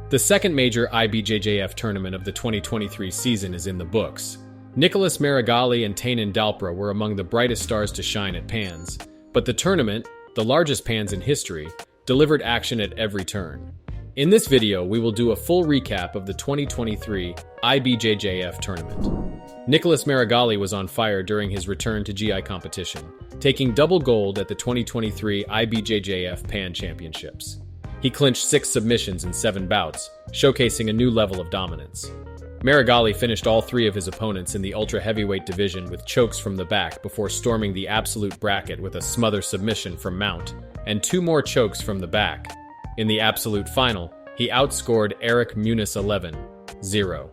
The second major IBJJF tournament of the 2023 season is in the books. Nicholas Meregali and Tainan Dalpra were among the brightest stars to shine at Pans, but the tournament, the largest Pans in history, delivered action at every turn. In this video, we will do a full recap of the 2023 IBJJF tournament. Nicholas Meregali was on fire during his return to GI competition, taking double gold at the 2023 IBJJF Pan Championships. He clinched 6 submissions in 7 bouts, showcasing a new level of dominance. Marigali finished all 3 of his opponents in the ultra-heavyweight division with chokes from the back before storming the absolute bracket with a smother submission from mount, and 2 more chokes from the back. In the absolute final, he outscored Eric Muniz 11-0.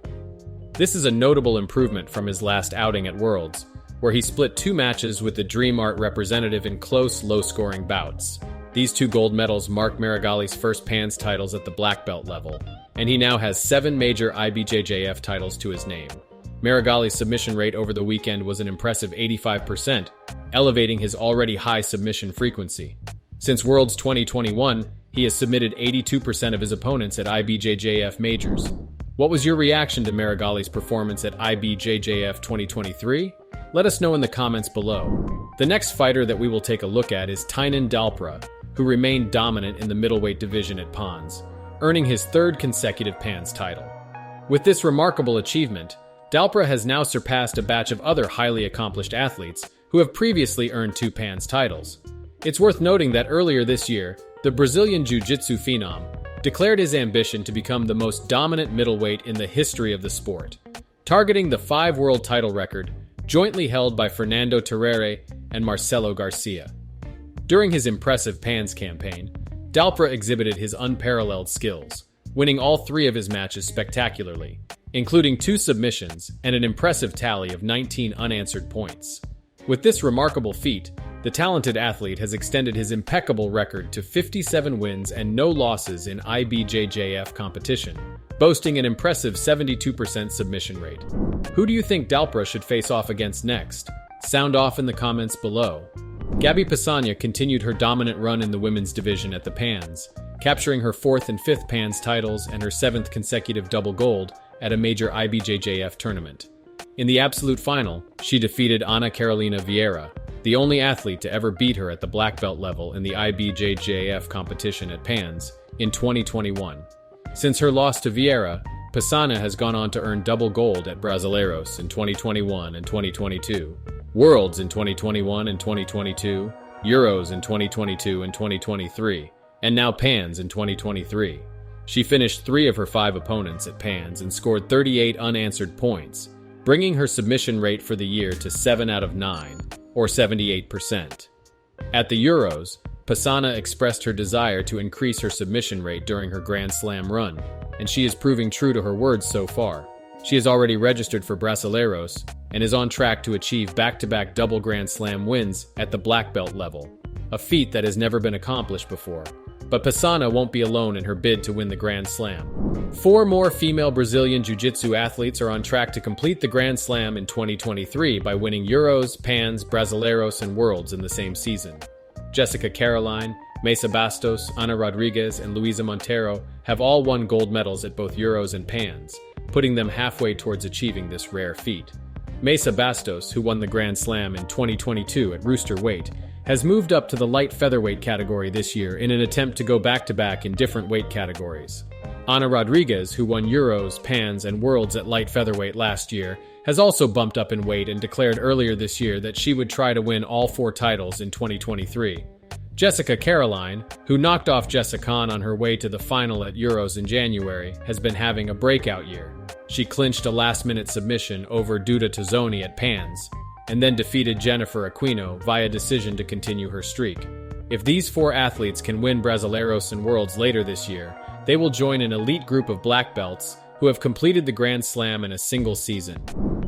This is a notable improvement from his last outing at Worlds, where he split 2 matches with the Dream Art representative in close, low-scoring bouts. These 2 gold medals mark Marigali's first Pans titles at the black belt level, and he now has 7 major IBJJF titles to his name. Marigali's submission rate over the weekend was an impressive 85%, elevating his already high submission frequency. Since Worlds 2021, he has submitted 82% of his opponents at IBJJF majors. What was your reaction to Marigali's performance at IBJJF 2023? Let us know in the comments below. The next fighter that we will take a look at is Tynan Dalpra, who remained dominant in the middleweight division at Pans, earning his 3rd consecutive Pans title. With this remarkable achievement, Dalpra has now surpassed a batch of other highly accomplished athletes who have previously earned 2 Pans titles. It's worth noting that earlier this year, the Brazilian Jiu Jitsu phenom declared his ambition to become the most dominant middleweight in the history of the sport, targeting the 5 world title record jointly held by Fernando Terreira and Marcelo Garcia. During his impressive Pans campaign, Dalpra exhibited his unparalleled skills, winning all 3 of his matches spectacularly, including 2 submissions and an impressive tally of 19 unanswered points. With this remarkable feat, the talented athlete has extended his impeccable record to 57 wins and no losses in IBJJF competition, boasting an impressive 72% submission rate. Who do you think Dalpra should face off against next? Sound off in the comments below. Pasana continued her dominant run in the women's division at the Pans, capturing her 4th and 5th Pans titles and her 7th consecutive double gold at a major IBJJF tournament. In the absolute final, she defeated Ana Carolina Viera, the only athlete to ever beat her at the black belt level in the IBJJF competition at Pans in 2021. Since her loss to Viera, Pasana has gone on to earn double gold at Brasileiros in 2021 and 2022, Worlds in 2021 and 2022, Euros in 2022 and 2023, and now Pans in 2023. She finished 3 of her 5 opponents at Pans and scored 38 unanswered points, bringing her submission rate for the year to 7 out of 9, or 78%. At the Euros, Pasana expressed her desire to increase her submission rate during her Grand Slam run, and she is proving true to her words so far. She has already registered for Brasileiros and is on track to achieve back-to-back double Grand Slam wins at the black belt level, a feat that has never been accomplished before. But Pasana won't be alone in her bid to win the Grand Slam. 4 more female Brazilian Jiu Jitsu athletes are on track to complete the Grand Slam in 2023 by winning Euros, Pans, Brasileiros, and Worlds in the same season. Jessica Caroline, Mayssa Bastos, Ana Rodriguez, and Luisa Montero have all won gold medals at both Euros and Pans, putting them halfway towards achieving this rare feat. Mayssa Bastos, who won the Grand Slam in 2022 at Rooster Weight, has moved up to the light featherweight category this year in an attempt to go back-to-back in different weight categories. Ana Rodriguez, who won Euros, Pans, and Worlds at light featherweight last year, has also bumped up in weight and declared earlier this year that she would try to win all 4 titles in 2023. Jessica Caroline, who knocked off Jessica Khan on her way to the final at Euros in January, has been having a breakout year. She clinched a last-minute submission over Duda Tozzoni at Pans, and then defeated Jennifer Aquino via decision to continue her streak. If these 4 athletes can win Brasileiros and Worlds later this year, they will join an elite group of black belts who have completed the Grand Slam in a single season.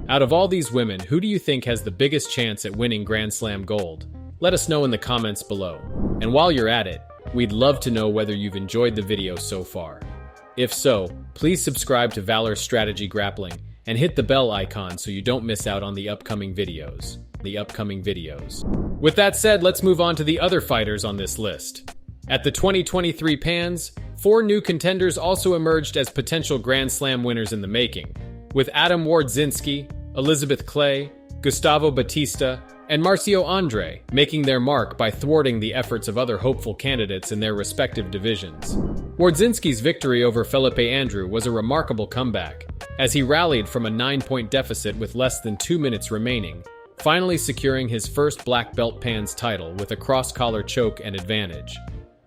Out of all these women, who do you think has the biggest chance at winning Grand Slam gold? Let us know in the comments below. And while you're at it, we'd love to know whether you've enjoyed the video so far. If so, please subscribe to Valor Strategy Grappling and hit the bell icon so you don't miss out on the upcoming videos. With that said, let's move on to the other fighters on this list. At the 2023 Pans, 4 new contenders also emerged as potential Grand Slam winners in the making, with Adam Wardzinski, Elizabeth Clay, Gustavo Batista, and Marcio Andre making their mark by thwarting the efforts of other hopeful candidates in their respective divisions. Wardzinski's victory over Felipe Andrew was a remarkable comeback, as he rallied from a 9-point deficit with less than 2 minutes remaining, finally securing his first black belt PANS title with a cross-collar choke and advantage.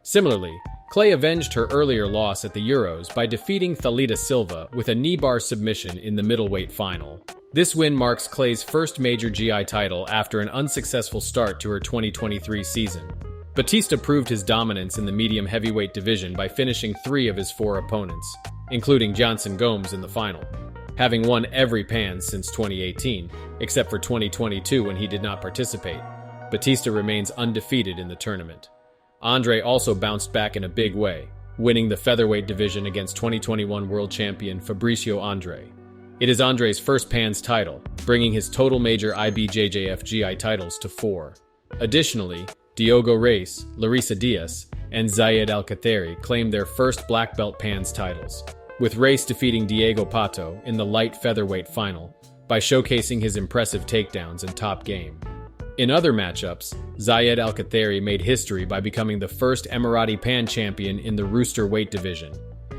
Similarly, Clay avenged her earlier loss at the Euros by defeating Thalita Silva with a knee bar submission in the middleweight final. This win marks Clay's first major GI title after an unsuccessful start to her 2023 season. Batista proved his dominance in the medium heavyweight division by finishing 3 of his 4 opponents, including Johnson Gomes in the final, having won every PANS since 2018, except for 2022 when he did not participate. Batista remains undefeated in the tournament. Andre also bounced back in a big way, winning the featherweight division against 2021 world champion Fabricio Andre. It is Andre's first PANS title, bringing his total major IBJJF GI titles to 4. Additionally, Diogo Reis, Larissa Diaz, and Zayed Alcatheri claimed their first black belt PANS titles, with Reis defeating Diego Pato in the light featherweight final by showcasing his impressive takedowns and top game. In other matchups, Zayed Alcatheri made history by becoming the first Emirati Pan champion in the Rooster weight division.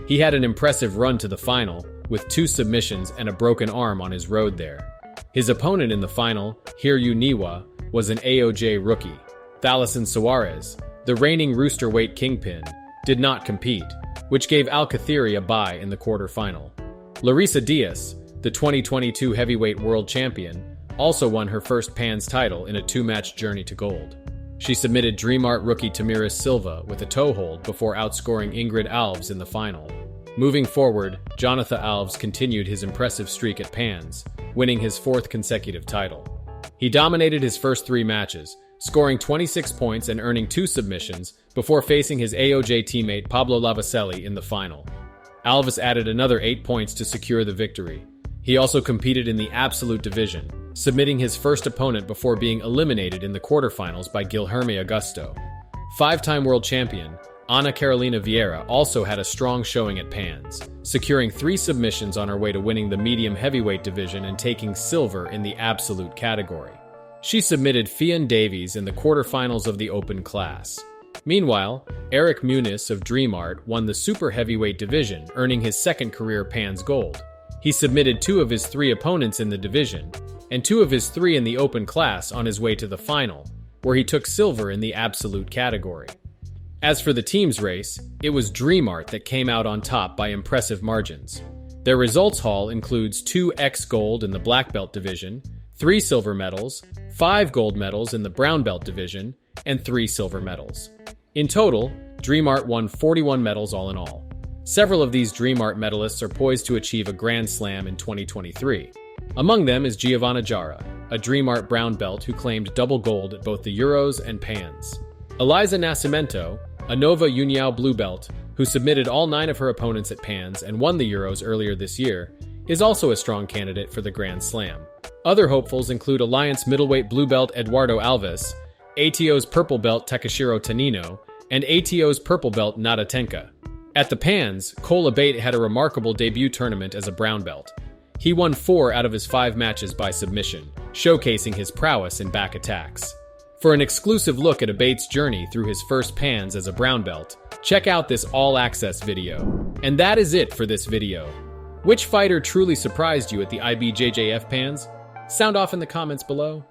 He had an impressive run to the final, with 2 submissions and a broken arm on his road there. His opponent in the final, Hiryu Niwa, was an AOJ rookie. Thalassen Suarez, the reigning Rooster weight kingpin, did not compete, which gave Alcatheri a bye in the quarterfinal. Larissa Diaz, the 2022 heavyweight world champion, also won her first PANS title in a 2-match journey to gold. She submitted DreamArt rookie Tamiris Silva with a toe hold before outscoring Ingrid Alves in the final. Moving forward, Jonathan Alves continued his impressive streak at PANS, winning his 4th consecutive title. He dominated his first 3 matches, scoring 26 points and earning 2 submissions before facing his AOJ teammate Pablo Lavaselli in the final. Alves added another 8 points to secure the victory. He also competed in the absolute division, submitting his first opponent before being eliminated in the quarterfinals by Guilherme Augusto. 5-time world champion Ana Carolina Viera also had a strong showing at PANS, securing 3 submissions on her way to winning the medium heavyweight division and taking silver in the absolute category. She submitted Fifion Davies in the quarterfinals of the open class. Meanwhile, Eric Muniz of DreamArt won the super heavyweight division, earning his 2nd career PANS gold. He submitted 2 of his 3 opponents in the division, and 2 of his 3 in the open class on his way to the final, where he took silver in the absolute category. As for the team's race, it was DreamArt that came out on top by impressive margins. Their results haul includes 2 X gold in the black belt division, 3 silver medals, 5 gold medals in the brown belt division, and 3 silver medals. In total, DreamArt won 41 medals all in all. Several of these DreamArt medalists are poised to achieve a Grand Slam in 2023. Among them is Giovanna Jara, a DreamArt brown belt who claimed double gold at both the Euros and PANS. Eliza Nascimento, a Nova União blue belt, who submitted all 9 of her opponents at PANS and won the Euros earlier this year, is also a strong candidate for the Grand Slam. Other hopefuls include Alliance middleweight blue belt Eduardo Alves, ATO's purple belt Takashiro Tanino, and ATO's purple belt Nadatenka. At the PANS, Cole Abate had a remarkable debut tournament as a brown belt. He won 4 out of his 5 matches by submission, showcasing his prowess in back attacks. For an exclusive look at Abate's journey through his first PANS as a brown belt, check out this all-access video. And that is it for this video. Which fighter truly surprised you at the IBJJF PANS? Sound off in the comments below.